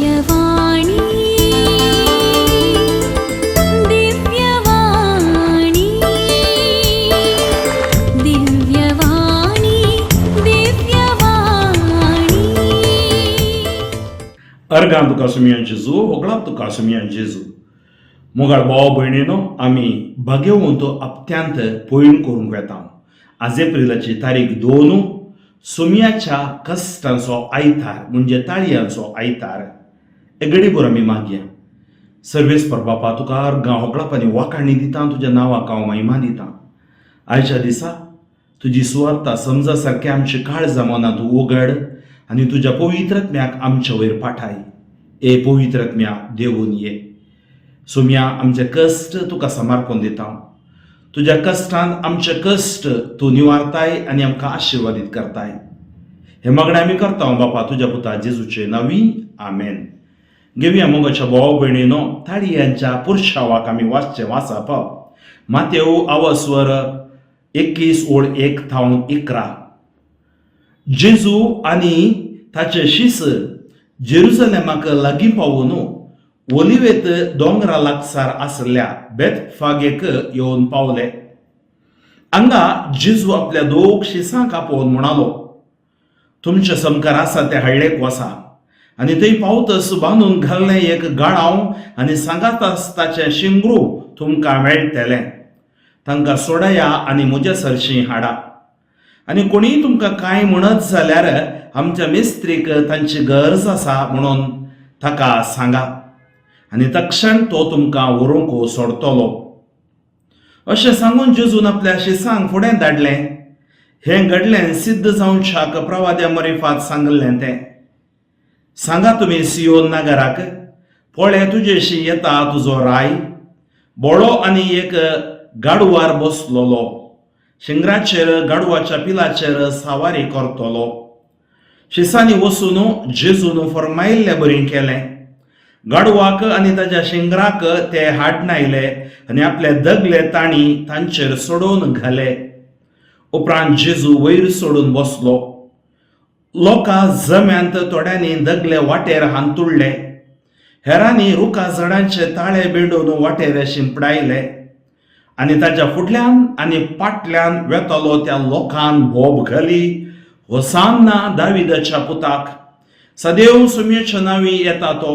दिव्यवाणी दिव्यवाणी दिव्यवाणी दिव्यवाणी अर्गां तुका सुमियान जेजू होगळाप तुका सुमियान जेजू मोगाळ भाव भयणीनो आमी भाग्यवंत आपत्यांत पयण करूंक येता. आज एप्रिलाची तारीख 2 सुमियाच्या कश्टांचो आयतार म्हणजे ताळयांचो आयतार. घडीभर आमी मागया. सर्वेस्पर बापा तुका अर्गां होगळाप आनी वाखाणी दिता, तुज्या नांवाक हांव महिमा दिता. आयच्या दिसा तुजी सुवार्ता समजा सारके आमची काळजां मनां तूं उगड आनी तुज्या पवित्रात्म्याक आमचे वयर पाठाय. ए पवित्रात्म्या देवून ये. सुमिया आमचे कश्ट तुका समर्पण दिता. तुज्या कश्टान आमचे कश्ट तूं निवारताय आनी आमकां आशिर्वादीत करताय. हे मागणें आमी करता बापा तुज्या पुता जेजूचे नांवी. आमेन. घेवया मोगाच्या भाव भयणीनो ताळयांच्या पुरशावाक आमी वाचचें वाचप. मातेव आवस्वर 21:1-11. जेजू आनी ताचे शिश्य जेरुसलेमाक लागीं पावून ओलिवेत दोंगरा लागसार आसल्या बेतफागेक येवन पावले. हांगा जेजू आपल्या 2 शिसांक आपोवन म्हणालो, तुमचे समकार आसा ते हाडलेक वसा आनी थंय पावतस बांदून घाललें एक गाणाव आनी सांगातास ताचें शिंगरू तुमकां मेळटलें. तांकां सोडया आनी म्हज्या सरशीं हाडा. आनी कोणीय तुमकां कांय म्हणत जाल्यार आमच्या मेस्त्रीक तांची गरज आसा म्हणून ताका सांगा आनी तक्षण तो तुमकां व्हरूंक सोडतलो. अशें सांगून जेजून आपल्या शिसांक फुडें धाडलें. हें घडलें सिद्ध जावच्याक प्रवाद्या मरिफात सांगलें तें. सांगा तुमी सियोन नगराक, पळय तुजेशी येता तुजो राय, बोळो आनी एक गाडवार बसलोलो, शिंगराचेर गाडवाच्या पिलाचेर सावारी करतलो. शिसांनी वचून जेजून फर्मायिल्लें बरी केलें. गाडवाक आनी ताच्या शिंगराक ते हाडून आयले आनी आपले दगले तांणी तांचेर सोडून घाले. उपरांत जेजू वयर सोडून बसलो. लोकां जम्यांत थोड्यांनी दगले वाटेर हांतुळ्ळे. हेरांनी रुखा झाडांचे ताळे बेंडून वाटेर शिंपडायले आनी ताच्या फुडल्यान आनी फाटल्यान वेतलो त्या लोकांन बोब घाली, होसान्ना दाविदाच्या पुताक, सदैव सुमयेच्या नांवी येता तो,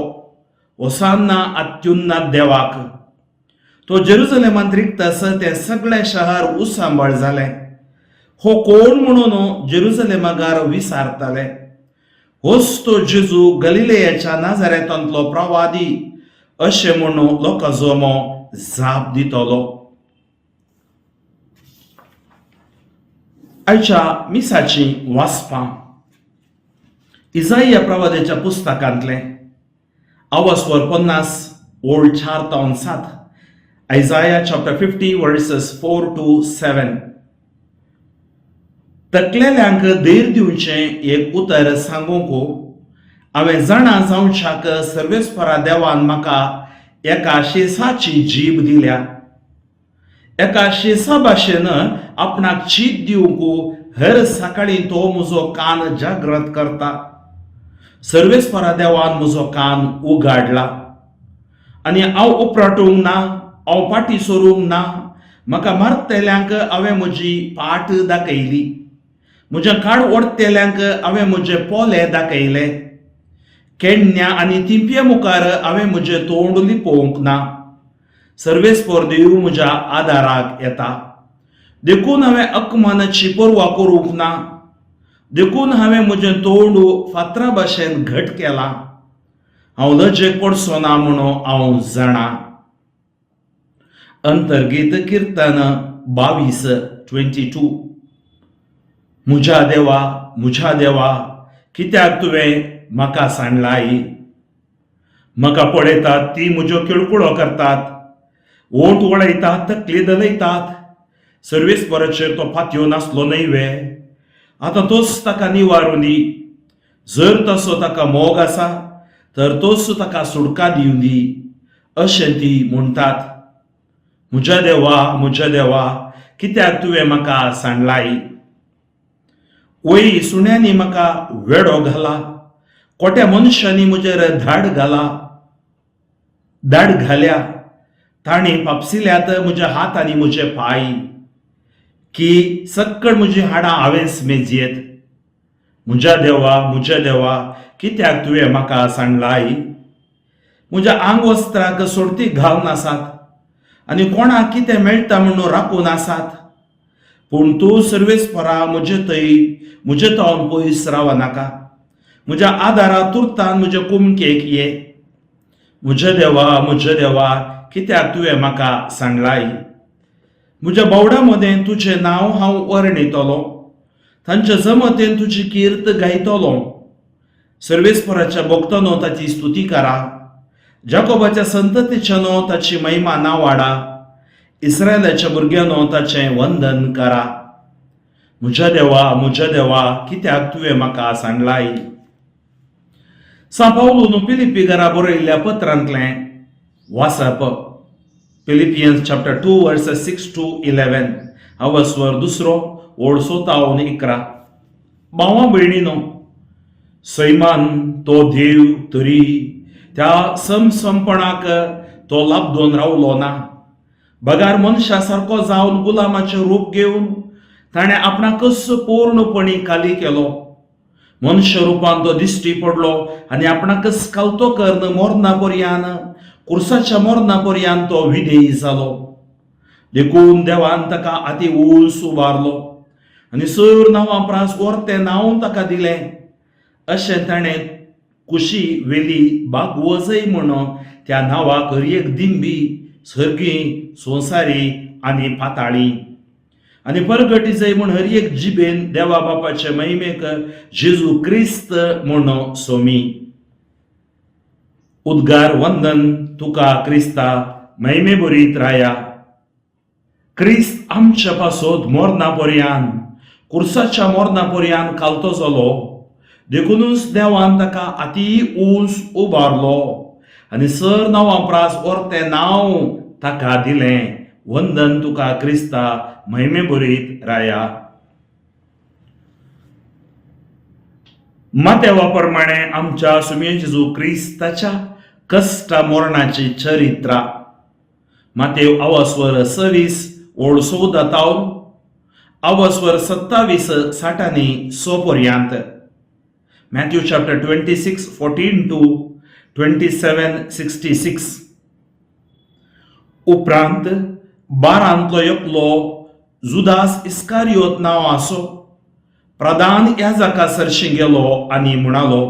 होसान्ना अत्युन्नत देवाक. तो जेरुसलेमांत रिगतास तें सगळें शहर उसांबळ जालें. हो कोण म्हणून जेरुसलेमाकार विचारताले. होच तो जेजू गलिलेयाच्या नाजारेतांतलो प्रवादी अशें म्हणून लोकां जमो जाप दितलो. आयच्या मिसाची वाचपां. इसाइया प्रवाद्याच्या पुस्तकांतलें आवस्वर 50:4-7. Isaiah chapter 50 verses 4-7. तकलेल्यांक धैर्य दिवचें एक उतर सांगूंक हांवें जाणा जावच्याक सर्वेस्परा देवान म्हाका एका शेसाची जीब दिल्या. एका शेसा भाशेन आपणाक चीत दिवंक हर सकाळीं तो म्हजो कान जागृत करता. सर्वेस्परा देवान म्हजो कान उगाडला आनी हांव उपराटूंक ना, हांव फाटीं सरूंक ना. म्हाका मारतल्यांक हांवें म्हजी फाट दाखयली, म्हज्या काड ओडतेल्यांक हांवें म्हजे पोले दाखयले. केण्या आनी तिंपये मुखार हांवें म्हजें तोंड लिपोवंक ना. सर्वेस्पर देव म्हज्या आदाराक येता. देखून हांवें अकमानाची पर्वा करूंक ना. देखून हांवें म्हजें तोंड फातरा भाशेन घट केलां. हांव लजेक पडचो ना म्हणून हांव जाणा. अंतर्गीत किर्तन 22:22. म्हज्या देवा कित्याक तुवें म्हाका सांडलाय. म्हाका पळयतात ती म्हज्यो किळकुळो करतात, ओंठ वळयतात, तकली दलयतात. सर्वेस्पराचेर तो फात्यो नासलो न्हय. आतां तोच ताका निवारून दी. जर तसो ताका मोग आसा तर तोच ताका सुडका दिवन दी अशें ती म्हणटात. म्हज्या देवा कित्याक तुवें म्हाका सांडलाय. वय सुण्यांनी म्हाका वेडो घाला, कोट्या मनशांनी म्हजेर धाड घाल्या. तांणी पापसिल्ल्यात म्हजे हात आनी म्हजे पाय, की सक्कळ म्हजी हाडां हांवेंच मेजयेत. म्हज्या देवा, कित्याक तुवें म्हाका सांडलाय? म्हज्या आंग वस्त्राक सोडती घालून आसात आनी कोणाक कितें मेळटा म्हणून राखून आसात. पूण तूं सर्वेस्परा म्हजे तोंड पयस रावनाका. म्हज्या आदारा तुर्तान म्हजे कुमकेक ये. म्हजे देवा, कित्याक तुवें म्हाका सांडलाय? म्हज्या बोवडा मदें तुजें नांव हांव वर्णयतलों. तांचे जमतेन तुजी कीर्त गायतलों. सर्वेस्पराच्या भक्तांनो ताची स्तुती करा. जाकोबाच्या संततीच्यानो ताची महिमा ना वाडा. इस्रायलाच्या भुरग्यांनो ताचें वंदन करा. म्हज्या देवा, कित्याक तुवें म्हाका सांडलाय? सांपावलून फिलिपी घरा बरयल्ल्या पत्रांतलें वाचप. Philippines chapter 2 versus 6 to 11. अवस्वर 2 ओळ 7-11. भावां भयणीनो, सैमान तो देव तरी त्या समसमपणाक तो लाभदोन रावलो ना. बगार मनशा सारको जावन गुलामाचें रूप घेवन ताणें आपणाकच पूर्णपणी खाली केलो. मनुष्य रुपान तो दिश्टी पडलो आनी आपणाकच कावतो कर्ण मोरना पर्यान, कुर्साच्या मोरना पर्यान तो विधेयी जालो. देखून देवान ताका अति उंच उबारलो आनी सर नांवां प्रास वर्तें नांव ताका दिलें. अशें ताणें कुशी वेली बागवजय म्हणून त्या नांवाक हरएक दिंबी, सर्गी, संवसारी आनी पाताळी आनी परगटी जय म्हूण हरएक जिबेन देवा बापाचे महिमेक जेजू क्रिस्त म्हणून सोमी. उद्गार वंदन तुका क्रिस्ता, महिमे बरीत राया. क्रिस्त आमच्या पासत मोरना पर्यान, कुर्साच्या मोरना पर्यान कालतो जालो. देखूनच देवान ताका अति उंच उबारलो आनी सर नांवां प्रास वर्तें नांव ताका दिलें. वंदन तुका क्रिस्ता, महिमे बरीत राया. मातेवा प्रमाणे आमच्या सुमे जेजू क्रिस्ताच्या कष्टा मोरणाची चरित्रा. मातेव अवस्वर 26 ओळ 14 अवस्वर 27-60 पर्यंत. Matthew chapter 26 14 to 27-66. उपरांत 12 एकलो जुदास इस्कारियोत नांवाचो प्रधान याजका सरशी गेलो आनी म्हणालो,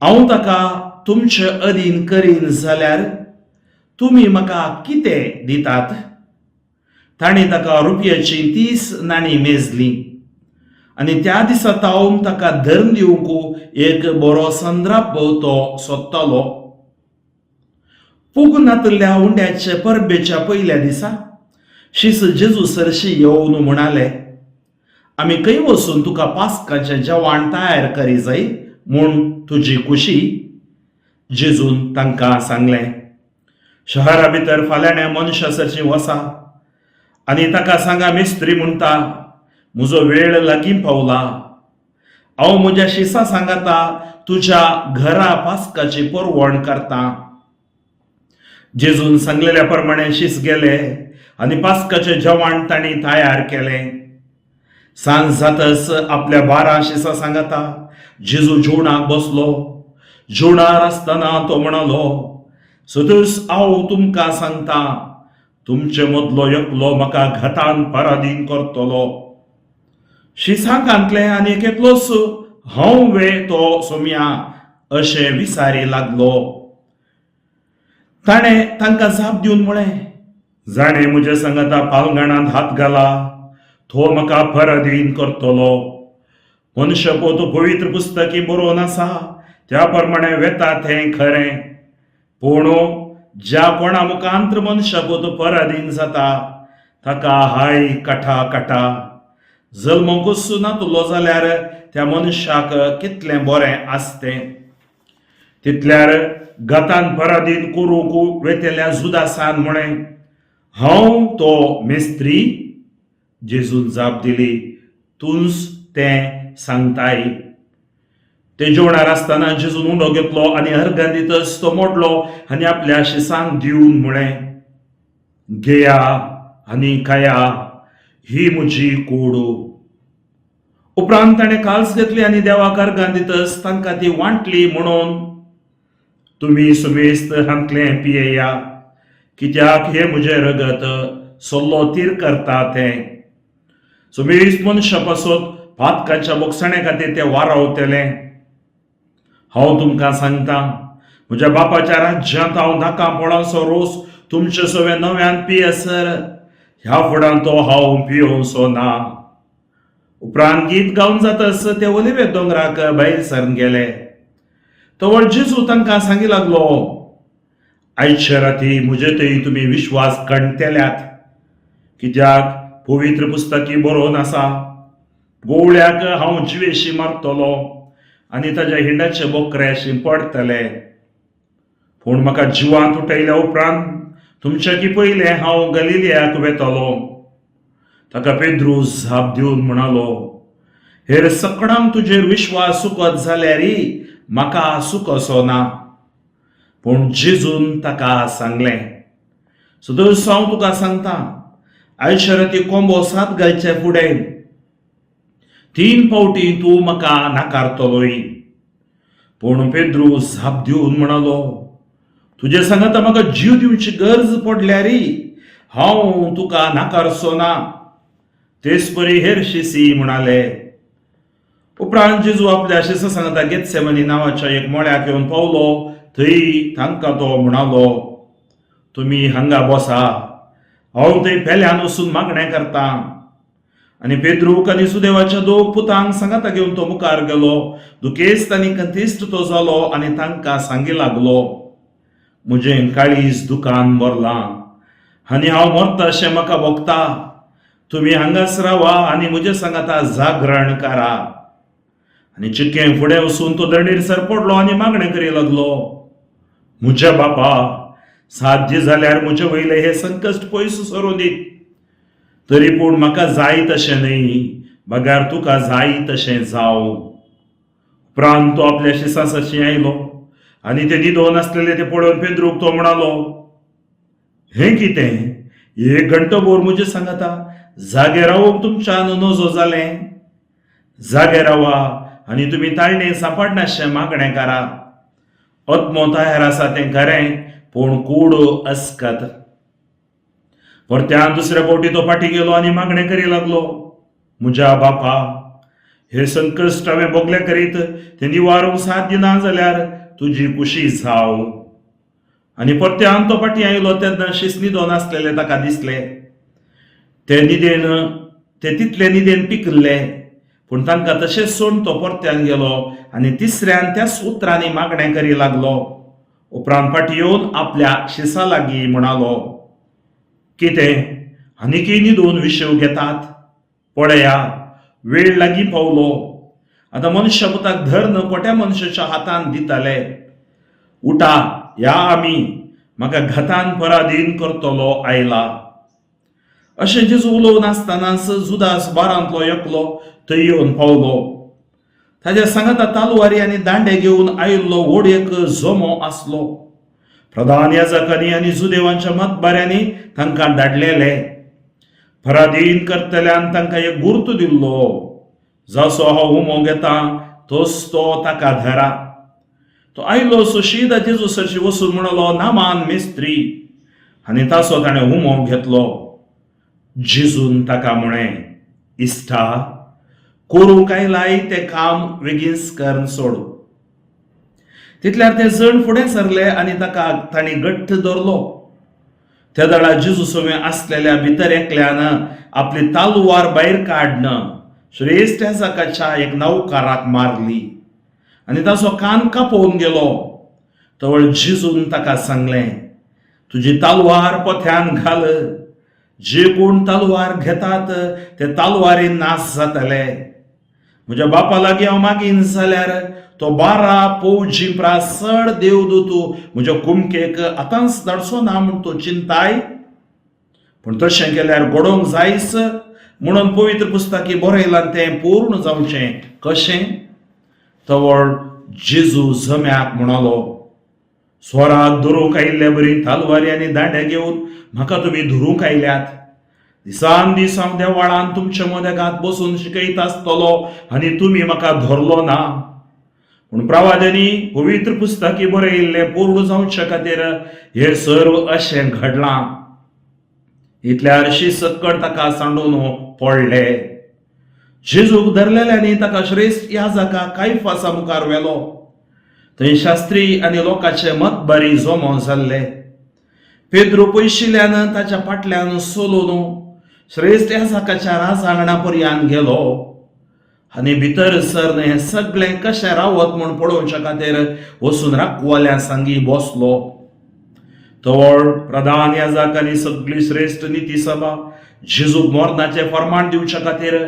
हांव ताका तुमचे अधीन करीन जाल्यार तुमी म्हाका कितें दितात? ताणें ताका रुपयाची 30 नाणी मेजली आनी त्या दिसा तावन ताका धर्म दिवंक एक बरो संद्राप तो सोदतालो. पुगनातल्या उंड्याचे परबेच्या पयल्या दिसा शिस जेजू सरशी येवन म्हणाले, आमी खंय वचून तुका पास्काचें जेवण तयार करी जाय म्हूण तुजी कुशी? जेजून तांकां सांगलें, शहरा भितर फाल्याण्या मनशा सरशी वसा आनी ताका सांगा, मिस्त्री म्हणटा, म्हजो वेळ लागीं पावला. हांव म्हज्या शिसा सांगाता तुज्या घरा पास्काची परवण करता. जेजून सांगलेल्या प्रमाणे शिस गेले आनी पास्काचें जेवण तांणी तयार केलें. सांज जातच आपल्या 12 शिसा सांगाता जेजू जेवणाक बसलो. जेवणार आसतना तो म्हणालो, सदस हांव तुमकां सांगता, तुमचे मदलो एकलो म्हाका घातान पराधीन करतलो. शिसांक घातलें आनी एकलोच हांव वे तो सोम्या अशें विचारी लागलो. ताणें तांकां जाप दिवन म्हळें, जाणें म्हज्या सांगाता पालगणांत हात घाला, तो म्हाका पराधीन करतलो. मनुष्य पोत पवित्र पुस्तकी बरोवन आसा त्या प्रमाणे वेता तें खरें. पूण ज्या कोणा मुखांत्र मनशा पोत पराधीन जाता ताका हाय काटा. जल्मोकूच नातलो जाल्यार त्या मनशाक कितलें बरें आसतें. तितल्यार गतान पराधीन करूंक वेतेल्या जुदासान म्हळें, हांव तो मेस्त्री? जेजून जाप दिली, तूंच तें सांगताय. ते जेवणार असताना जेजून उंडो घेतलो आणि अर्गांदीतच तो मोडलो आणि आपल्या शिसांक दिवन म्हळें, घेया आणि खाया, ही म्हजी कूड. उपरांत ताणें काल्स घेतली आणि देवाक अर्गांदीतच तांकां ती वांटली म्हणून, तुमी सुमेस्त हांतलें पियेया, कित्याक हे म्हजें रगत सल्लो तीर करता तें. सुमेस्त मनशा पासत पातकाच्या बोगसणे खातीर ते वारावतलें. हांव तुमकां सांगता, म्हज्या बापाच्या राज्यांत हांव नाका पळासो रोस तुमचे सवे नव्यान पियेसर ह्या फुडां तो हांव पियोवचो ना. उपरांत गीत गावन जातस ते ओलिवे दोंगराक भायर सरून गेले. तवळ जेजू तांकां सांगी लागलो, आयचे राती म्हजे थंय तुमी विश्वास कणतेल्यात, कित्याक पवित्र पुस्तकी बरोवन आसा, गोवळ्याक हांव जिवेशी मारतलो आनी ताच्या हिंडाचे बोकरे शिंपडतले. पूण म्हाका जिवांत उठयल्या उपरांत तुमच्या पयलें हांव गलिलियाक वेतलो. ताका पेद्रूस झाप दिवन म्हणालो, हेर सकडांक तुजेर विश्वास सुकत जाल्यारी म्हाका सुकोसो ना. पूण जेजून ताका सांगलें, सदोस हांव तुका सांगता, आयचे राती कोंबो 7 घालचे फुडें 3 फावटी तूं म्हाका नाकारतलोय. पूण पेद्रूस झाप दिवन म्हणालो, तुजे सांगता म्हाका जीव दिवची गरज पडल्यारी हांव तुका नाकारचो ना. तेच परी हेर शिसी म्हणाले. उपरांत जेजू आपल्या शिसा सांगता गेत्सेमनी नांवाच्या एक मळ्याक येवन पावलो. थंय तांकां तो म्हणालो, तुमी हांगा बसा, हांव थंय पेल्यान वचून मागणें करता. आनी पेद्रूक आनी सुदेवाच्या 2 पुतांक सांगाता घेवन तो मुखार गेलो. दुखेस्त आनी कंतिश्ट तो जालो आनी तांकां सांगी लागलो, म्हजें काळीज दुखान भरलां आनी हांव मरता अशें म्हाका भोगता. तुमी हांगाच रावा आनी म्हजे सांगाता जागरण करा. आनी चिक्कें फुडें वचून तो दंडीर पडलो आनी मागणें करी लागलो, म्हज्या बापा, साध्य जाल्यार म्हजे वयले हे संकश्ट पयस सरों दी. तरी पूण म्हाका जाय तशें न्हय, बगार तुका जाय तशें जावं. उपरांत तो आपल्या शिसासाची आयलो आनी ते न्हिदोवन आसलेले ते पळोवन पेद्रूक तो म्हणालो, हें कितें? 1 घंटोभर म्हजे सांगाता जागे रावूंक तुमच्यान नजो जालें? जागे रावा आनी तुमी ताळणें सांपडनाशें मागणें करा. आत्मो तयार आसा तें खरें, पूण कूड अस्कत. परत्यान दुसऱ्या फावटी तो फाटीं गेलो आनी मागणें करी लागलो, म्हज्या बापा, हे संकश्ट हांवें भोगले करीत ते निवारूंक साध्य ना जाल्यार तुजी कुशी जाव. आनी परत्यान तो फाटीं आयलो तेन्ना शिस न्हिदोवन आसलेले ताका दिसले. ते तितले न्हिदेन पिकल्ले. पूण तांकां तशेंच सोडून तो परत्यान गेलो आनी तिसऱ्यान त्याच उतरांनी मागणें करी लागलो. उपरांत फाटीं येवन आपल्या शिसा लागीं म्हणालो, कितें आनीकय न्हिदोवन विशेव घेतात? पळया, वेळ लागीं पावलो. आतां मनशापुताक धर्न कोट्या मनशाच्या हातान दितले. उठा, या आमी, म्हाका घातान पराधीन करतलो आयला. अशें जेजू उलोवन आसतनाच जुदास बारांतलो एकलो थंय येवन पावलो. ताच्या सांगाता तालवारी आनी दांडे घेवन आयिल्लो व्हड एक जोमो आसलो. प्रधान याजकांनी आनी जुदेवांच्या मतबाऱ्यांनी तांकां धाडलेले. पराधीन करतल्यान तांकां एक गुर्त दिल्लो, जसो हांव हुमो घेता तोच तो ताका धरा. तो आयलो सोशीदा जेजू सरशी वचून म्हणलो, नामान मेस्त्री, आनी ताचो ताणें हुमो घेतलो. जेजून ताका म्हळें, इश्टा, करूंक आयलाय तें काम बेगीन करून सोड. तितल्यार ते जण फुडें सरले आनी ताका तांणी घट्ट धरलो. त्या दाळा जेजू सवे आसलेल्या भितर एकल्यान आपली तालवार भायर काडन श्रेष्ठ याजकाच्या एक नौकाराक मारली आनी ताचो कान कापोवन गेलो. तवळ जेजून ताका सांगलें, तुजी तालवार पोथ्यान घाल. जे कोण तालवार घेतात ते तालवारीन नाश जातले. म्हज्या बापा लागीं हांव मागीन जाल्यार तो 12 फौजी प्रासड देवदूत म्हज्या कुमकेक आतांच धाडचो ना म्हूण तो चिंताय. पूण तशें केल्यार घडोवंक जायच म्हणून पवित्र पुस्तकी बरयलां तें पूर्ण जावचें कशें. तवळ जेजू जम्याक म्हणलो, स्वराक धरूंक आयिल्ले बरी तालवारी आनी दांडे घेवन म्हाका तुमी धरूंक आयल्यात. दिसान दीस हांव देवळांत तुमच्या मदेगांत बसून शिकयत आसतलो आनी तुमी म्हाका धरलो ना. पूण प्रवाद्यांनी पवित्र पुस्तकी बरयिल्ले पूर्ण जावचे खातीर हे सर्व अशें घडलां. इतल्यार शिसकट ताका सांडून पडले. जेजूक धरलेल्यांनी ताका श्रेष्ठ याजका कायफासा मुखार व्हेलो. थंय शास्त्री आनी लोकांचे मतबारी जमो जाल्ले. पेद्रू पयशिल्ल्यान ताच्या फाटल्यान सोलून श्रेष्ठ याजकाच्या राजांगणा पर्यंत गेलो आनी भितर सरन हें सगळें कशें रावत म्हूण पळोवचे खातीर वचून राखवाल्या सांगी बसलो. तवळ प्रधान याजक आनी सगळी श्रेष्ठ नीती सभा जेजूक मरणाचे फर्माण दिवचे खातीर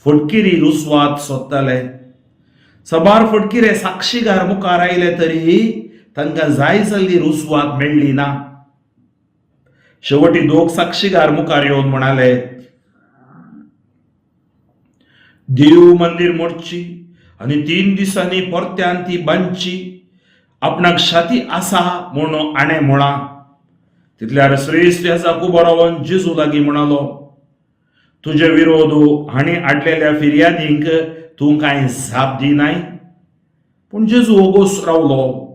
फटकिरी रुसवात सोदताले. सबार फटकिरे साक्षीगार मुखार आयले तरी तांकां जाय जाल्ली रुसवात मेळ्ळी ना. शेवटी दोग साक्षीगार मुखार येवन म्हणाले, देव मंदिर मोडची आनी 3 दिसांनी परत्यान ती बांदची आपणाक शाती आसा म्हूण आणे म्हळां. तितल्यार श्रेष्ठ याजक उबो रावन जेजू लागीं म्हणालो, तुजे विरोध हांणी हाडलेल्या फिर्यादींक तूं कांय जाप दिनाय. पूण जेजू ओगोस रावलो.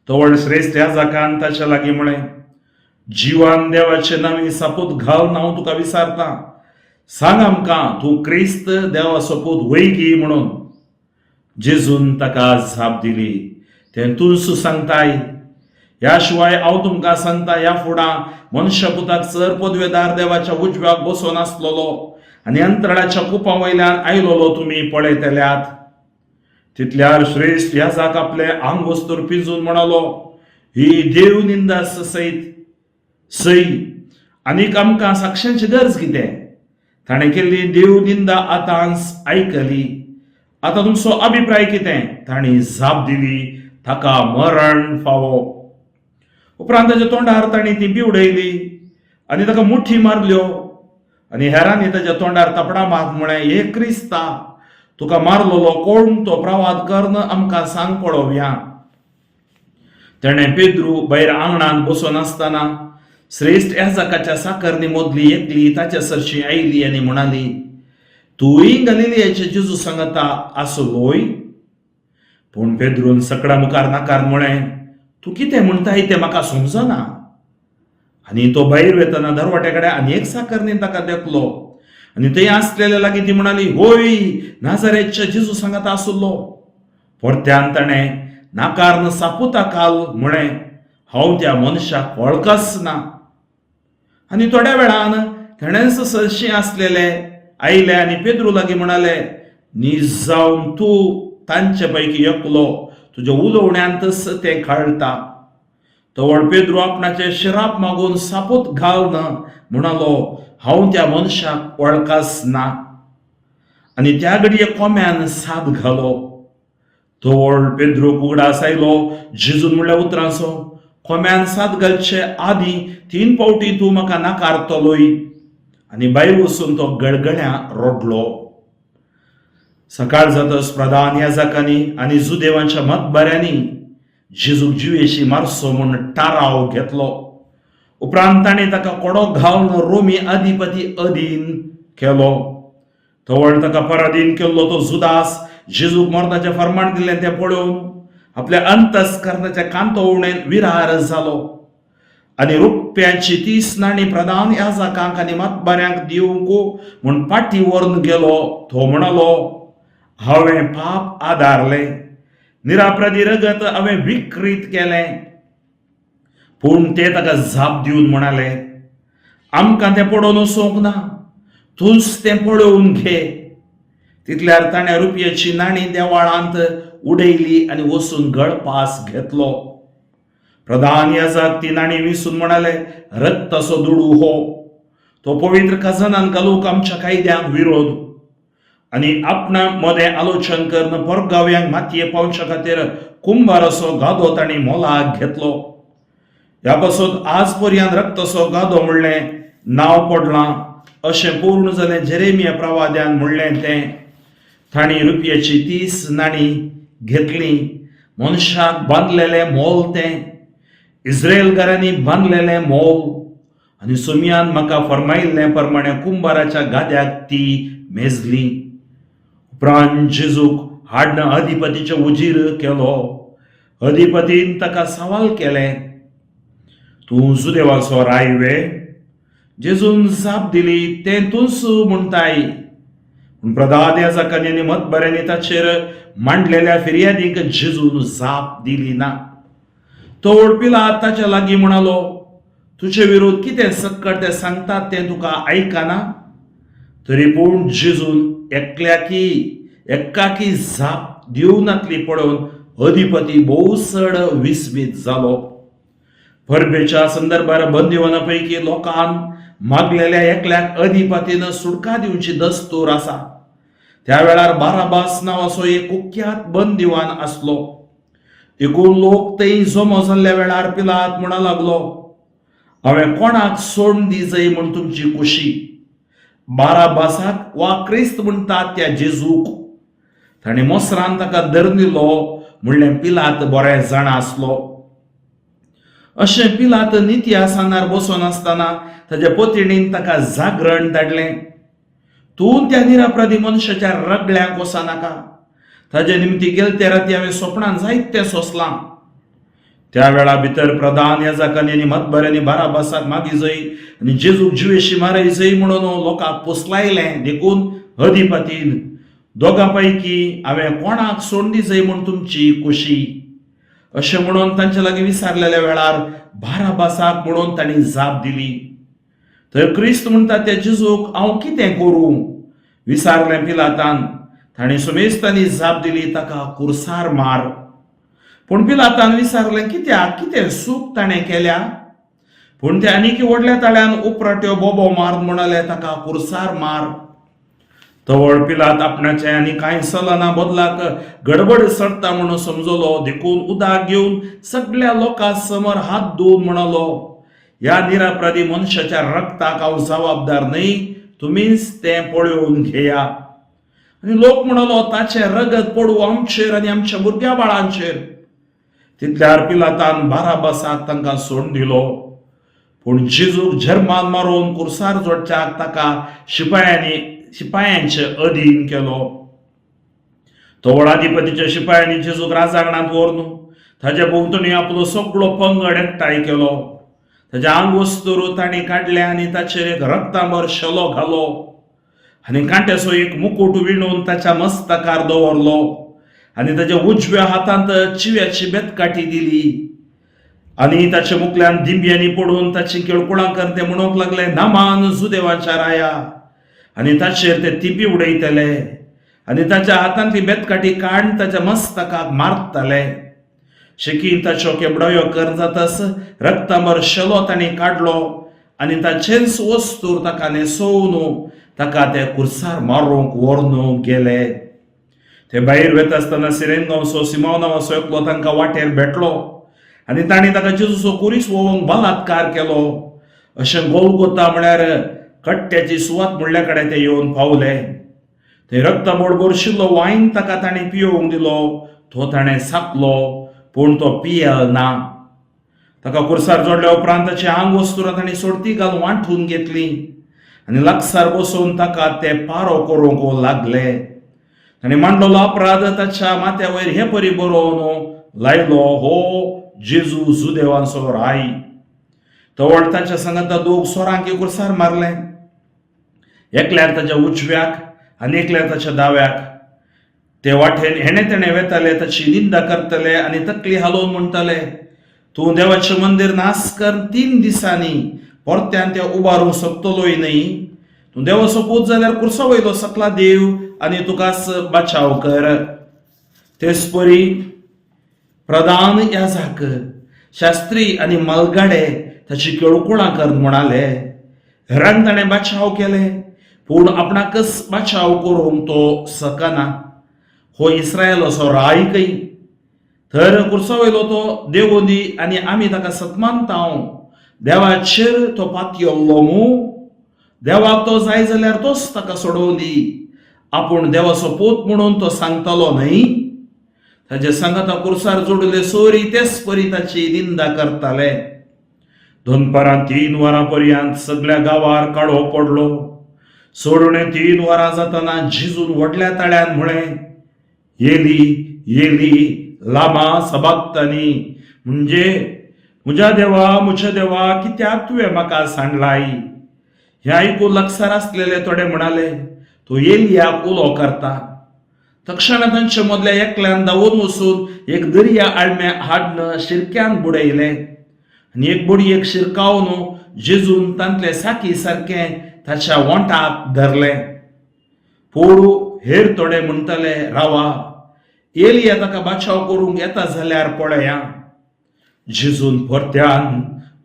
तवळ श्रेष्ठ याजकान ताच्या लागीं म्हळें, जिवान देवाचे नांवी सापूत घाल हांव तुका विचारतां. सांग आमकां तूं क्रिस्त देवा सोपूत वैगी म्हणून. जेजून ताका जाप दिली, तें तूंच सांगताय. ह्या शिवाय हांव तुमकां सांगता, ह्या फुडां मनशापुताक चर पदवेदार देवाच्या उजव्याक बसून आसलोलो आनी अंतराळाच्या कुपा वयल्यान आयलोलो तुमी पळयतल्यात. तितल्यार श्रेष्ठ याजक आपले आंग वस्तूर पिंजून म्हणलो, ही देव निंदा सई आनीक आमकां साक्षांची गरज कितें. ताणें केल्ली देव निंदा आतां आयकली. आतां तुमचो अभिप्राय कितें. तांणी जाप दिली, ताका मरण फावो. उपरांत ताच्या तोंडार तांणी ती बिवडयली आनी ताका मुठ्ठी मारल्यो आनी हेरांनी ताच्या तोंडार तपडा मार म्हळें, हे क्रिस्ता, तुका मारलोलो कोण तो प्रवाद करन आमकां सांग पळोवया. तेणें पेद्रू भायर आंगणांत बसून आसतना श्रेष्ठ याजकाच्या साकरनी मोदली एकली ताच्या सरशी आयली आनी म्हणाली, तूंय गलिलियाचे जेजू सांगता आसलोय. पूण पेद्रून सकडा मुखार नाकार म्हळें, तूं कितें म्हणटाय तें म्हाका समजना. आनी तो भायर वेतना दरवाट्या कडेन आनी एक साकरनी ताका देखलो आनी थंय आसलेल्या लागीं ती म्हणाली, होय, नाजारेतचे जेजू सांगता आसलो. परत्यान ताणें नाकारन सापुता काल म्हळें, हांव त्या मनशाक वळखच ना. आनी थोड्या वेळान थेणेच सरशी आसलेले आयले आनी पेद्रू लागीं म्हणाले, नीज जावन तूं तांचे पैकी एकलो, तुज्या उलोवण्यांतच तें कळटा. तवळ पेद्रू आपणाचे शिराप मागून सापूत घालन म्हणालो, हांव त्या मनशाक वळखच ना. आनी त्या घडये कोम्यान साद घालो. तवळ पेद्रूक उगडास आयलो. जेजून म्हणल्या उतरांचो, कोम्यान साद घालचे आदीं 3 फावटी तूं म्हाका नाकारतलोय. आनी भायर वचून तो गळगळ्या रडलो. सकाळ जातच प्रधान याजकांनी आनी जुदेवांच्या मतबाऱ्यांनी जेजूक जिवेशी मारचो म्हूण टाराव घेतलो. उपरांत ताणें ताका कोडो घालून रोमी अधिपती अधीन केलो. तवळ ताका पराधीन केल्लो तो जुदास जेजूक मरणाचें फर्माण दिल्लें तें पळोवन आपल्या अंतस्करणाचे कांतो उणेन विरार जालो आनी रुप्याची 30 नाणी प्रधान याजकांक आनी मतबाऱ्यांक दिवंक म्हूण पाटी व्हरून गेलो. तो म्हणलो, हांवें पाप आदारलें, निरापराधी रगत हांवें विकृत केलें. पूण ते ताका जाप दिवन म्हणाले, आमकां तें पळोवन वचोंक ना, तूंच तें पळोवन घे. तितल्यार ताणें रुपयाची नाणी देवळांत उडयली आनी वचून गळपास घेतलो. प्रधान याजक ती नाणी विसून म्हणाले, रक्ताचो दुडू हो, तो पवित्र खजानांत घालूंक आमच्या कायद्यांक विरोध. आनी आपणा मदें आलोचन करून परगाव्यांक मातये पावचे खातीर कुंभाराचो गादो तांणी मोलाक घेतलो. ह्या पासून आज पर्यंत रक्ताचो गादो म्हणलें नांव पडलां अशें पूर्ण जालें. जेरेमिया प्रवाद्यान म्हणलें तें. तांणी रुपयाची 30 नाणी घेतली. मनशाक बांदलेले मोल तें, इस्रायलकारांनी बांदलेले मोल, आनी सुमयान म्हाका फरमायिल्ले प्रमाणे कुंभाराच्या गाद्याक ती मेजली. उपरांत जेजूक हाडन अधिपतीचे उजीर केलो. अधिपतीन ताका सवाल केले, तूं सुदैवाचो रायवे? जेजून जाप दिली, तें तूंच म्हणटाय. पूण प्रधान याजकांनी आनी मतबऱ्यांनी ताचेर मांडलेल्या फिर्यादीक जेजून जाप दिली ना. तो पिलात ताच्या लागीं म्हणालो, तुजे विरोध कितें सक्कट ते सांगतात तें तुका आयकना? तरी पूण जेजून एकाकी जाप दिवनातली पळोवन अधिपती भोव चड विस्मीत जालो. परबेच्या संदर्भार बंदिवानां लोकांन मागलेल्या एकल्याक अधिपतीन सुटका दिवची दस्तूर आसा. त्या वेळार बाराबास नांवाचो एक कुख्यात बंदिवान आसलो. देखून लोक थंय जमो जाल्ल्या वेळार पिलात म्हणा लागलो, हांवें कोणाक सोडून दिजय म्हूण तुमची खुशी, बाराबासाक वा क्रिस्त म्हणटात त्या जेजूक? ताणें मोसरान ताका धरनिलो म्हणलें पिलात बरें जाणा आसलो. अशें पिलात नित्यासनार बसून आसतना ताच्या पत्नीन ताका जागरण धाडलें. तूं त्या निरपराधी मनशाच्या रगड्यांक वचनाका. ताचे निमती गेले ते राती हांवें स्वप्नांत जायतें सोंसलां. त्या वेळा भितर प्रधान याजकांनी आनी मतबऱ्यांनी बाराबासाक मागिजय आनी जेजूक जिवेशी मारयजय म्हणून लोकांक पुसलायलें. देखून अधिपतीन, दोगां पैकी हांवें कोणाक सोडून दिजय म्हूण तुमची खुशी, अशें म्हणून तांचे लागीं विचारलेल्या वेळार बाराबासाक म्हणून तांणी जाप दिली. थंय क्रिस्त म्हणटा त्या जेजूक हांव कितें करूं विचारलें पिलातान. ताणें सुमेस्तांनी जाप दिली, ताका कुर्सार मार. पूण पिलातान विचारलें, कितें चूक ताणें केल्या? पूण ते आनीक व्हडल्या ताळ्यान उपराट्यो बोबो मार म्हणले, ताका कुर्सार मार. तवळ पिलात आपणाचें आनी कांय चलना बदलाक गडबड सडटा म्हणून समजलो. देखून उदक घेवन सगळ्या लोकां समोर हात धुवन म्हणलो, ह्या निरपराधी मनशाच्या रक्ताक हांव जबाबदार न्हय, तुमीच तें पळोवन घेया. आनी लोक म्हणलो, ताचें रगत पडू आमचेर आनी आमच्या भुरग्या बाळांचेर. तितल्यार पिलातान बाराबासाक तांकां सोडून दिलो. पूण जेजूक झर्मान मारून कुर्सार जोडच्याक ताका शिपायांचे अधीन केलो. तवळाधिपतीच्या शिपायांनी जेजूक राजांगणांत व्हरून ताच्या भोंवतणी आपलो सगळो पंगड एकठांय केलो. ताच्या आंग वस्तूर तांणी काडले आनी ताचेर एक रक्तांबर शेलो घालो आनी कांट्याचो एक मुकुट विणून ताच्या मस्तकार दवरलो आनी ताच्या उजव्या हातांत चिव्याची बेतकाठी दिली. आनी ताच्या मुखल्यान दिंब्यांनी पडून ताची केळकुळां ते म्हणूंक लागले, नामान सुदैवाच्या राया. आनी ताचेर ते तिपी उडयतले आनी ताच्या हातांतली बेतकाठी काडून ताच्या मस्तकाक मारतले. शेकीन ताच्यो केबडयो कर जातास रक्तांबर शेलो तांणी काडलो आनी ताचेच वस्तूर ताका न्हेसोवन ताका ते कुर्सार मारूंक व्हरून गेले. ते भायर वता आसतना सिरेन गांवचो सिमोन नांवाचो एकलो तांकां वाटेर भेटलो आनी तांणी ताका जेजूचो कुरीस वळोवंक बलात्कार केलो. अशें गोलगोता म्हळ्यार कट्ट्याची सुवात म्हणल्या कडेन ते येवन पावले. थंय रक्ताबोड भरशिल्लो वायन ताका तांणी पियोवंक दिलो. तो ताणें साकलो पूण तो पियल ना. ताका कुर्सार जोडल्या उपरांत ताची आंग वस्तूर तांणी सोडती घालून वांठून घेतली आनी लागसार बसून ताका ते पारो करूंक लागले. ताणें मांडलेलो अपराध ताच्या माथ्या वयर हे परी बरोवन लायलो, हो जेजू सुदैवाचो राय. तवळ ताच्या सांगात दोग सोरांकी कुर्सार मारले, एकल्यार ताच्या उजव्याक आनी एकल्यार ताच्या दाव्याक. ते वाटेन हेणे तेणे वेताले, ताची निंदा करतले आनी तकली हालोवन म्हणटले, तूं देवाचें मंदिर नास कर 3 दिसांनी परत्यान ते उबारूंक शकतलोय न्ही. तूं देवाचो पूत जाल्यार कुर्सा वयलो सकला देव आनी तुकाच बचाव कर. तेच परी प्रधान याजक, शास्त्री आनी मलगाडे ताची केळकुळां कर म्हणाले. हेरांक ताणें बचाव केले पूण आपणाकच बचाव करूंक तो सकना. हो इस्रायलाचो रायकय. थर कुर्सा वयलो तो देवोदी आनी आमी ताका सतमानतांव. देवाचेर तो पातयल्लो मू. देवाक तो जाय जाल्यार तोच ताका सोडोवन दी. आपूण देवाचो पूत म्हणून तो सांगतलो न्हय. ताचे सांगाता कुर्सार जोडले सोरी तेच परी ताची निंदा करताले. दनपारां 3 वरां पर्यंत सगळ्या गांवार काळो पडलो. सोडणे 3 वरां जाताना झिजून व्हडल्या ताळ्यान म्हळें, येली येली लामा सबाक्तानी, म्हणजे म्हज्या देवा कित्याक तुवें म्हाका सांडलाय. हे आयकून लागसार आसलेले थोडे म्हणाले, तो एलियाक उलो करता. तक्षण तांचे मदल्या एकल्यान धांवून वचून एक दर्या आळम्या हाडन शिरक्यान बुडयले आनी एक बडयेक शिरकावन जेजून तांतले साकी सारकें ताच्या वोंटाक धरले. पोडू हेर थोडे म्हणटाले, रावा, एलिया ताका बाचाव करूंक येता जाल्यार पळया. जेजून परत्यान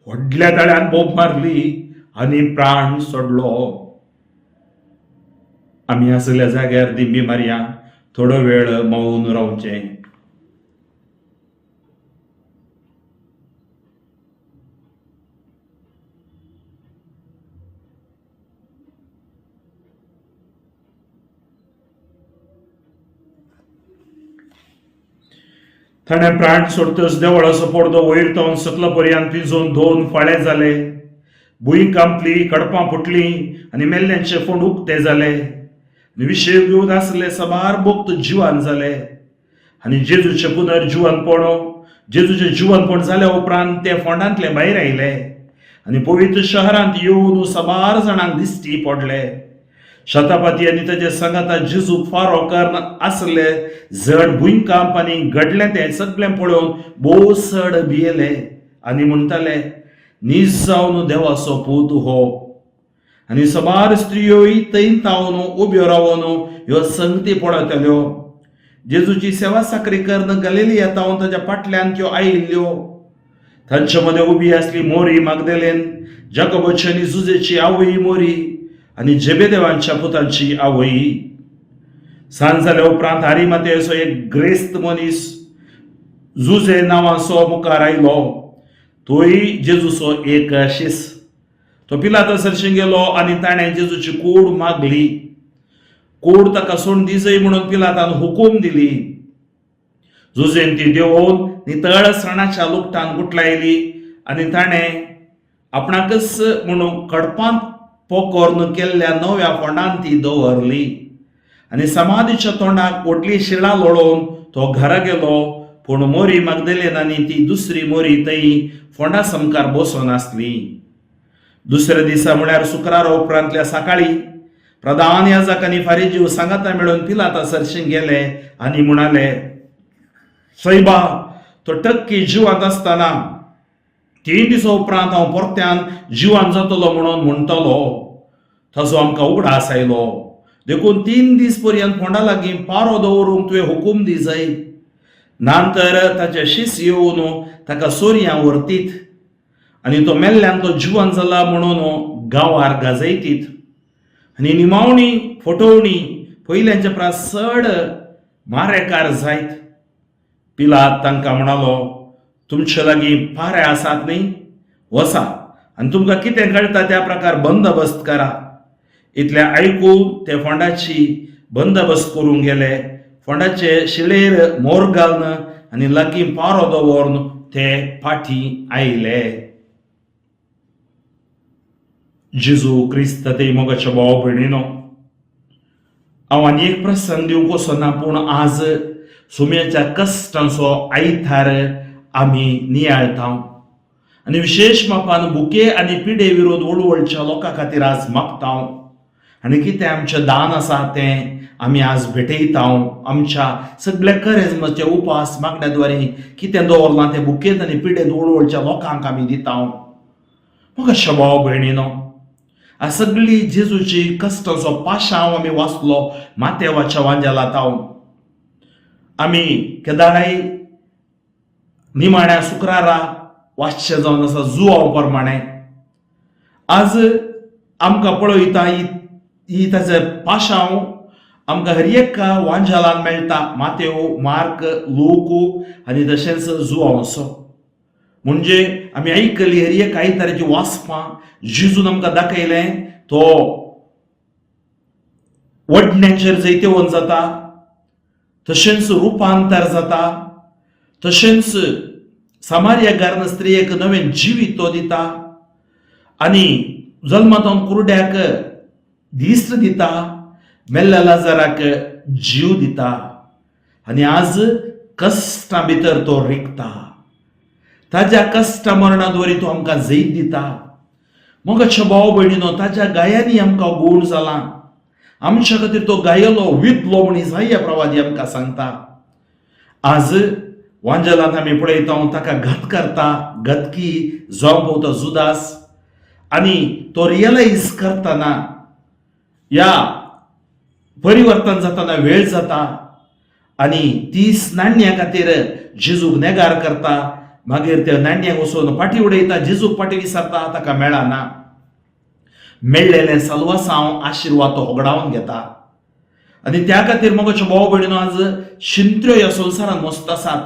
व्हडल्या ताळ्यान बोब मारली आनी प्राण सोडलो. आमी आसल्या जाग्यार दिंबी मारया, थोडो वेळ मौन रावचें. ताणें प्राण सोडतच देवळाचो पडदो वयर तावन सकल पर्यंत पिंजून 2 फाळे जाले. भुंय कांपली, कडपां फुटलीं आनी मेल्ल्यांचे फोंड उक्ते जाले. विशय घेवन आसले सबार भक्त जिवान जाले आनी जेजूचे जेजूचे जिवनपण जाल्या उपरांत ते फोंडांतले भायर आयले आनी पवित्र शहरांत येवन सबार जाणांक दिश्टी पडले. शतापती आनी ताचे सांगाता जेजूक फारो करन आसले जड भुंयकांप आनी घडलें तें सगळें पळोवन भोव चड भियेले आनी म्हणटाले, नीज जावन देवाचो पूत हो. आनी सबार स्त्रियोय थंय तावन उब्यो रावन ह्यो संगती पळयताल्यो. जेजूची सेवा साकरी करन गलिलिया तावन ताच्या फाटल्यान त्यो आयिल्ल्यो. तांचे मदें उबी आसली मोरी मागदलेन, जाकोबाची आनी जुजेची आवय मोरी आनी जेबेदेवांच्या पुतांची आवय. सांज जाल्या उपरांत आरिमातेचो एक ग्रेस्त मनीस जुजे नांवाचो मुखार आयलो. तोय जेजूचो एक शिस. तो पिलातासरशीं गेलो आनी ताणें जेजूची कूड मागली. कूड ताका सोडून दिजय म्हणून पिलातान हुकूम दिली. जुजेन ती देंवोवन नितळ सणाच्या लुगटान गुटलायली आनी ताणें आपणाकच म्हणून कडपांत पोकोर्न केल्ल्या नव्या फोंडांत ती दवरली आनी समाधीच्या तोंडाक व्हडली शिळा लोळोवन तो घरा गेलो. पूण मोरी मागदलेन आनी ती दुसरी मोरी थंय फोंडा समकार बसून आसली. दुसऱ्या दिसा म्हळ्यार शुक्रारा उपरांतल्या सकाळी प्रधान याजक आनी फारीजीव सांगाता मेळून पिलातासरशीं गेले आनी म्हणाले, सैबा, तो टक्की जिवांत आसतना 3 दिसा उपरांत हांव परत्यान जिवान जातलो म्हणून म्हणटलो. ताचो आमकां उगडास आयलो. देखून 3 दीस पर्यंत फोंडा लागीं पारो दवरूंक तुवें हुकूम दिजय. नंतर ताचे शिस येवन ताका सोरयां व्हरतीत आनी तो मेल्ल्यान तो जिवान जाला म्हणून गांवार गाजयतीत आनी निमावणी फटोवणी पयल्यांच्या परस चड मारेकार जायत. पिलात तांकां म्हणालो, तुमचे लागीं पारे आसात न्ही, वसा आनी तुमकां कितें कळटा त्या प्रकार बंदोबस्त करा. इतलें आयकून ते फोंडाची बंदोबस्त करूंक गेले. फोंडाचे शिळेर मोर घालन आनी लागीं पारो दवरून ते फाटीं आयले. जेजू क्रिस्त ते मोगाच्या भाव भयणीनो, हांव आनी एक प्रसंग दिवंक वचना, पूण आज सुम्याच्या कश्टांचो आयतार आमी नियाळटा आनी विशेष मापान भुके आनी पिडे विरोध वळवळच्या लोकां खातीर आज मागता आनी कितें आमचें दान आसा तें आमी आज भेटयता. आमच्या सगळ्या करेजमाचे उपास मागण्याद्वारे कितें दवरलां तें भुकेत आनी पिडेत वळवळच्या लोकांक आमी दिता. मोगाच्या भाव भयणीनो, आ सगळी जेजूची कश्टांचो पाशांव आमी वाचलो मातेवाच्या वांजेलांत. आमी केदाराय निमाण्या शुक्रारा वाचचें जावन आसा जुवां प्रमाणे. आज आमकां पळयता ही ताचे पाशांव आमकां हर एका वांजेलांत मेळटा. मातेव, मार्क, लूक आनी तशेंच जुवांसो. म्हणजे आमी आयकली हर एक आयताराची वाचपां जेजून आमकां दाखयलें तो वडण्याचेर जैतेवन जाता, तशेंच रुपांतर जाता, तशेंच समार्यकार स्त्रियेक नवें जिवीत तो दिता आनी जल्मातून कुरड्याक दिश्ट दिता, मेल्ल्या लाजाराक जीव दिता आनी आज कश्टां भितर तो रिगता. ताज्या कश्ट मरणांत वरी तो आमकां जैत दिता. मोगाच्या भाव भयणीनो, ताज्या गायांनी आमकां गूण जाला. आमच्या खातीर तो गायलो वितलो म्हण इसाया प्रवादी आमकां सांगता. आज वांजलांत आमी पळयता ताका घात करता, घतकी जावं पोवता जुदास, आनी तो रियलायज करतना या परिवर्तन जाताना वेळ जाता आनी 30 नाण्या खातीर जेजूक नेगार करता. मागीर त्या नाण्यांक वचून पाटी उडयता, जेजूक पाटी विसरता, ताका मेळना. मेळ्ळेले सलवासांव आशिर्वाद तो होगडावन घेता. आनी त्या खातीर मोगाच्या भाव भयणीनो, आज शिंत्र्यो ह्या संवसारांत मस्त आसात,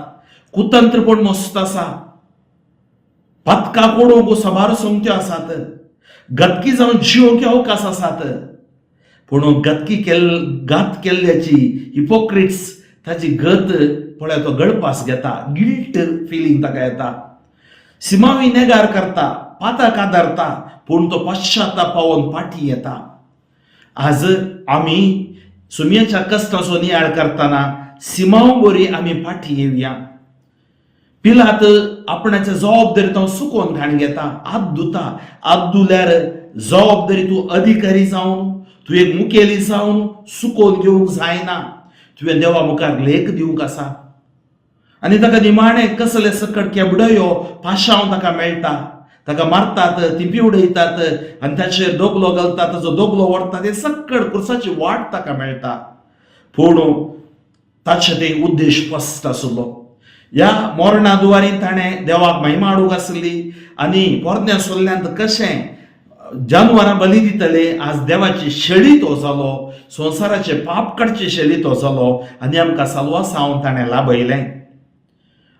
कुतंत्रपण मस्त आसा, पथकां कोडोवंक सभार सोंगत्यो आसात, गतकी जावन जिवंक अवकाश आसात. पूण घात केल्ल्याची हिपोक्रिट्स ताची गत पळय तो गळपास घेता, गिल्ट फिलींग ताका येता, सिमावी नेगार करता, पाताक आदारता, पूण तो पश्चाताप पावून फाटी येता. आज आमी सुमयेच्या कश्टाचो नियाळ करतना सिमांव बरी आमी फाटी येवया. पिलात आपणाच्या जबाबदारी तो सुकोवन घाण घेता, हात धुता. हात धुल्यार जबाबदारी तूं अधिकारी जावन, तूं एक मुखेली जावन सुकोवन घेवंक जायना. तुवें देवा मुखार लेख दिवंक आसा. आनी ताका निमाणे कसले सकट केबडयो पाशांव ताका मेळटा. ताका मारतात, तिपी उडयतात आनी ताचेर दोगलो घालतात, ताचो दोगलो व्हरतात. हे सकट क्रुसाची वाट ताका मेळटा. पूण ताचे ते उद्देश स्पश्ट आसलो. ह्या मोरणा दुवारी ताणें देवाक महिमा हाडूंक आसली आनी पोरन्या सोल्ल्यांत कशें जानवरां बली दितले, आज देवाची शेळी तो जालो, संवसाराचे पाप काडची शेळी तो जालो आनी आमकां सलवासांव ताणें लाभयलें.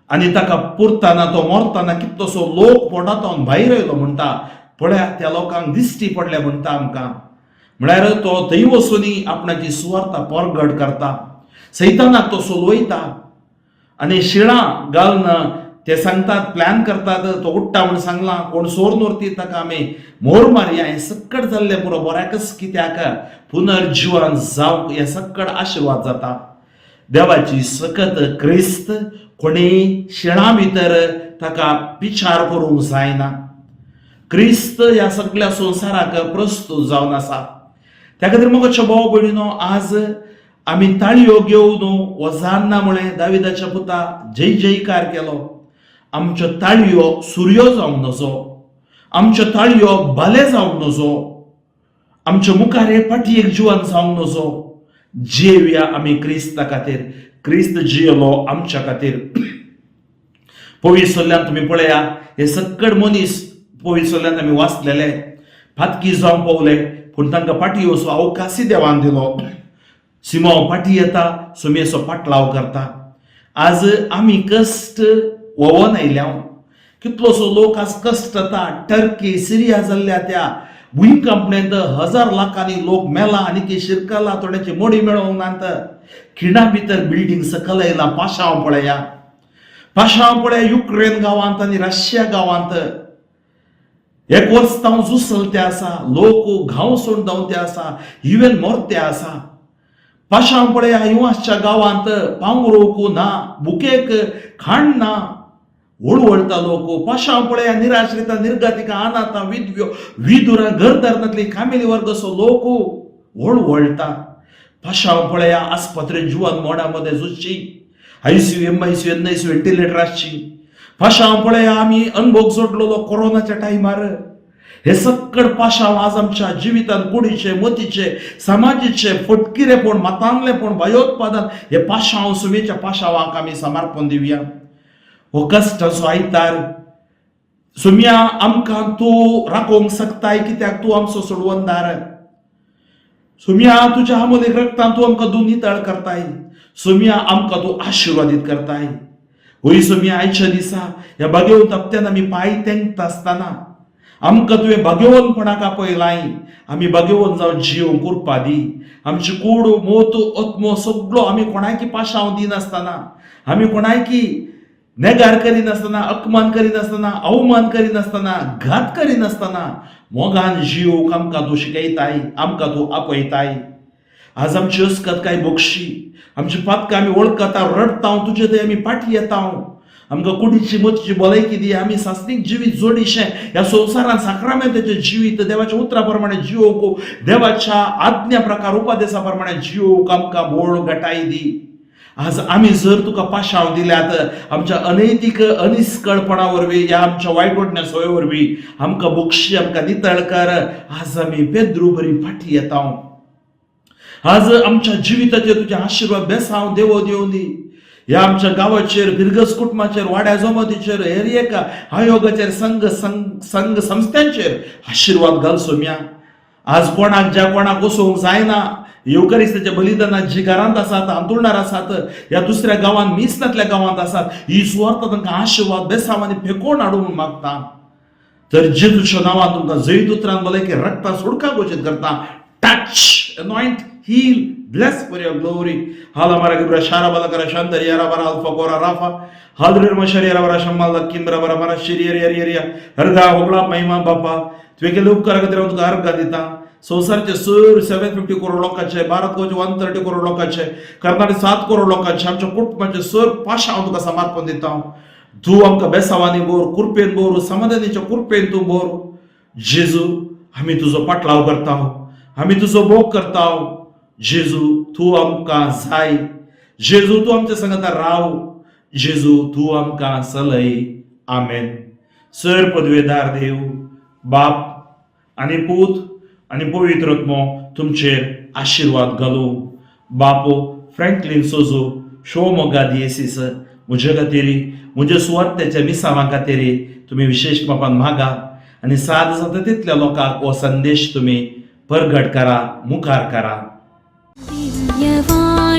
आनी ताका पुरतना तो मरतना कितलोसो लोक पोटांतून भायर येयलो म्हणटा. पळया, त्या लोकांक दिश्टी पडले म्हणटा आमकां. म्हळ्यार तो थंय वचून आपणाची सुवार्ता परगट करता, सैतानाक तो सोलवयता आनी शिळां घालून ते सांगतात, प्लॅन करतात, तो उठ्ठा म्हूण सांगलां, कोण सोर नोरती ताका आमी मोर मारया. हें सकट जाल्ले पुरो बऱ्याकच कित्याक पुनर्जीवन जावंक हें सकट आशिर्वाद जाता. देवाची सकत क्रिस्त कोणी शिळां भितर ताका पिचार करूंक जायना. क्रिस्त ह्या सगळ्या संवसाराक प्रस्तूत जावन आसा. त्या खातीर मोगाच्या भाव भयणीनो, आज आमी ताळयो घेवन वजान्ना मुळे दाविदाच्या पुता जय जयकार केलो. आमच्यो ताळयो सुर्यो जावंक नजो, आमच्यो ताळयो बाले जावंक नजो, आमच्या मुखार हे फाटी एक जिवन जावंक नजो. जियेवया आमी क्रिस्ता खातीर. क्रिस्त जियेलो आमच्या खातीर. पवित्र सोल्ल्यांत तुमी पळया, हे सकट मनीस पवित्र सोल्ल्यांत आमी वाचलेले फातकी जावंक पावले, पूण तांकां फाटी वचो अवकाशी देवान दिलो. सिमांव फाटी येता, सुमयेचो पाटलाव करता. आज आमी कश्ट वोवन आयल्या. कितलोसो लोक आज कश्ट जाता. टर्की, सिरिया जाल्ल्या त्या भुंयकांपणेंत 1000 लाखांनी लोक मेला आनी शिरकला, थोड्याची मोडी मेळोवंक नात. खिणा भितर बिल्डींग सकल येयला. पाशांव पळया, पाशांव पळया. युक्रेन गांवांत आनी रशिया गांवांत 1 वर्स जावन जुसलते आसा. लोक घाव सोडून धांवते आसा, इवन मोरते आसा. पाशांव पळया, युवासच्या गांवांत पांगुरोवंक ना, बुकेक खाण ना, वळवळटा लोक. पाशांव पळया, निराश्रिता, निर्गतिका, अनाथा, विधव्यो, विधुरां, घरदारांतली कामेली वर्ग असो लोक वळवळटा. पाशांव पळया, आस्पत्रेंत जीवन मोडामध्ये झुजची, ICU, MICU, NICU, व्हेंटिलेटर आसची. पाशांव पळया, आमी अनुभव जोडलेलो कोरोनाच्या टायमार. हे सकट पाशांव आज आमच्या जिवितांत कुडीचे, मतीचे, समाजीचे, फटकिरेपण, मतांतलेपण, भयोत्पादन, हे पाशांव सुमयेच्या पाशांवाक आमी समर्पण दिवया. हो कश्टाचो आयतार सुमया आमकां तूं राखोवंक शकताय, कित्याक तूं आमचो सोडवणदार. सुमया तुज्या अमोलीक रक्तान तूं आमकां नितळ करताय. सुमया आमकां तूं आशिर्वादीत करताय. होय सुमया, आयच्या दिसा ह्या बागेव तप्त्यान आमी पांय तेंकता आसतना आमकां तुवें भाग्यवनपणाक आपयलाय. आमी भाग्यवन जावन जीव करपा दी. आमची कूड मोत आत्मो सगळो आमी कोणाकी पाशांव दिनासतना, आमी कोणाकी नेगार करिनासतना, अपमान करिनासतना, अवमान करिनासतना, घात करिनासतना मोगान जीव आमकां तूं शिकयताय, आमकां तूं आपयताय. आज आमची अस्कत काय बक्षी, आमची पातकां आमी वळखता, रडता, तुजे थंय आमी फाटी येता. आमकां कुडीची मतीची भलायकी दी. आमी सासणीक जिवीत जोडिशें ह्या संवसारान साक्रामेंताचें जिवीत देवाच्या उतरा प्रमाणे जिवोवंक, देवाच्या आज्ञा प्रकार उपदेशा प्रमाणे जिवोवंक आमकां बोळ घटाय दी. आज आमी जर तुका पाशांव दिल्यात, आमच्या अनैतीक अनिस्कळपणा वरवीं, ह्या आमच्या वायटवटण्या सवय वरवीं आमकां बक्षी, आमकां नितळ कर. आज आमी बेद्रू बरी फाटी येता. आज आमच्या जिविताचेर तुजे आशिर्वाद बेसांव देवो दिवं दी. ह्या आमच्या गांवाचेर, बिरगस कुटुंबाचेर, वाड्या जमतीचेर, एरियेका आयोगाचेर, संघ संस्थांचेर आशिर्वाद घाल सोम्या. आज कोणाक ज्या कोणाक वसोवंक जायना, युकरिस्ताच्या बलिदानात जी घरांत आसात, अंतुरणार आसात, ह्या दुसऱ्या गांवांत, मिसनातल्या गांवांत आसात, ही सुवार्थ तांकां आशिर्वाद बेसांवांनी फेकोवन हाडूंक मागता. तर जेजूच्या नांवान तुमकां जैत उतरान भलायकी रक्ता सुडका घोशीत करता. Touch, anoint, heal, bless for your glory. Hala mara gibra shara bala kara shantar yara bara alfa kora rafa. Hadrir mashari yara bara shamal la kimbra bara bara shiri yari. Harga hogla महिमा बापा. तुवें केले उपकार खातीर हांव तुका अर्घ दिता. संवसारचे sir 750 crore लोकांचे, भारत गोंयचे 130 करोड लोकांचे, कर्नाटक 7 करोड लोकांचे, आमच्या कुटुंबाचे सर पाशा हांव तुका समर्पण दिता. तूं आमकां बेसावांनी बोर, कुरपेन बोर, समाधानाच्या कुरपेन तूं बोर. जेजू, आमी तुजो पाटलाव करता, आमी तुजो भोग करता. जेजू, तूं आमकां जाय. जेजू, तूं आमच्या संगता राव. जेजू, तूं आमकां चलय. आमेन. सर पदवेदार देव, बाप आनी पूत आनी पवित्र आत्मो तुमचेर आशिर्वाद घालूं. बापो फ्रँकलिन सोजो, शोमोगा दिएसीस, म्हजे खातीर, म्हज्या सुवार्थेच्या मिसावां खातीर तुमी विशेष पापान मागा आनी साद जाता तितल्या लोकांक हो संदेश तुमी परगट करा, मुखार करा. दिव्यवाणी.